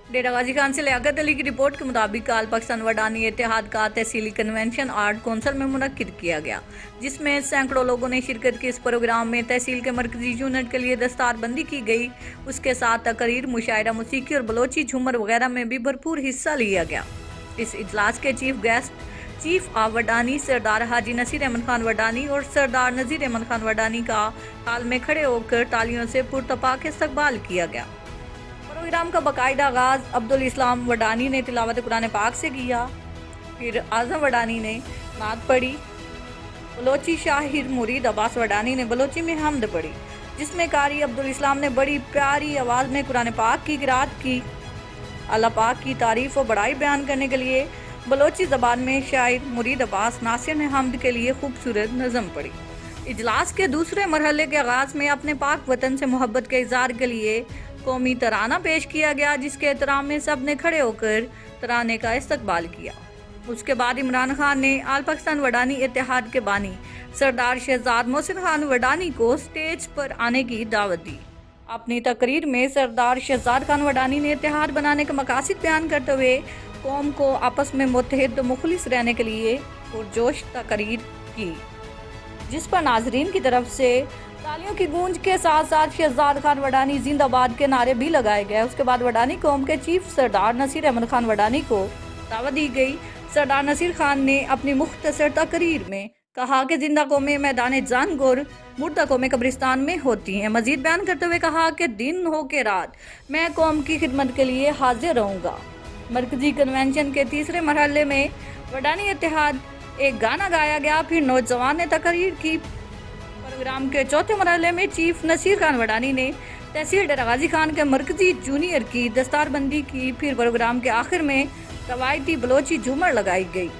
डेरा गाजी खान से लियाकत अली की रिपोर्ट के मुताबिक आल पाकिस्तान वडानी इत्तेहाद का तहसीली कन्वेंशन आर्ट कौंसिल में मुनक्किद किया गया, जिसमें सैकड़ों लोगों ने शिरकत की। इस प्रोग्राम में तहसील के मरकजी यूनिट के लिए दस्तारबंदी की गई। उसके साथ तकरीर, मुशायरा, मौसीकी और बलोची झूमर वगैरह में भी भरपूर हिस्सा लिया गया। इस इजलास के चीफ गेस्ट चीफ ऑफ वडानी सरदार हाजी नसीर अहमद खान वडानी और सरदार नजीर अहमद खान वडानी का हाल में खड़े होकर तालियों से पुरतपाक इस्तकबाल किया गया। प्रोग्राम का बाकायदा आगाज अब्दुल इस्लाम वडानी ने तिलावत कुरान पाक से किया। फिर आजम वडानी ने नात पढ़ी। बलोची शाहिर मुरीद अब्बास वडानी ने बलोची में हमद पढ़ी, जिसमें कारी अब्दुल इस्लाम ने बड़ी प्यारी आवाज़ में कुरान पाक की क़िराअत की। अल्लाह पाक की तारीफ़ और बड़ाई बयान करने के लिए बलोची ज़बान में शायर मुरीद अब्बास नासिर ने हमद के लिए खूबसूरत नज़म पढ़ी। इजलास के दूसरे मरहले के आगाज़ में अपने पाक वतन से मोहब्बत के इज़हार के लिए कौमी तराना पेश किया गया, जिसके एहतराम में सब ने खड़े होकर तराने का इस्तकबाल किया। उसके बाद इमरान खान ने आल पाकिस्तान वडानी इत्तेहाद के बानी सरदार शहजाद मोहसिन खान वडानी को स्टेज पर आने की दावत दी। अपनी तकरीर में सरदार शहजाद खान वडानी ने इत्तेहाद बनाने का मकासद बयान करते हुए कौम को आपस में मुत्तहिद मुखलिस रहने के लिए पुरजोश तकरीर की, जिस पर नाजरीन की तरफ से तालियों की गूंज के साथ साथ शहजाद खान वडानी जिंदाबाद के नारे भी लगाए गए। उसके बाद वडानी कौम के चीफ सरदार नसीर अहमद खान वडानी को दावत दी गई। सरदार नसीर खान ने अपनी मुख्तसर तकरीर में कहा कि जिंदा कौमें मैदान जंग और मुर्दा कौमें कब्रिस्तान में होती हैं। मजीद बयान करते हुए कहा कि दिन हो के रात मैं कौम की खिदमत के लिए हाजिर रहूँगा। मरकजी कन्वेंशन के तीसरे मरहले में वडानी इत्तेहाद एक गाना गाया गया, फिर नौजवान ने तकरीर की। प्रोग्राम के चौथे मरहले में चीफ नसीर खान वडानी ने तहसील डेरा गाजी खान के मरकजी जूनियर की दस्तारबंदी की। फिर प्रोग्राम के आखिर में रवायती बलोची झूमर लगाई गई।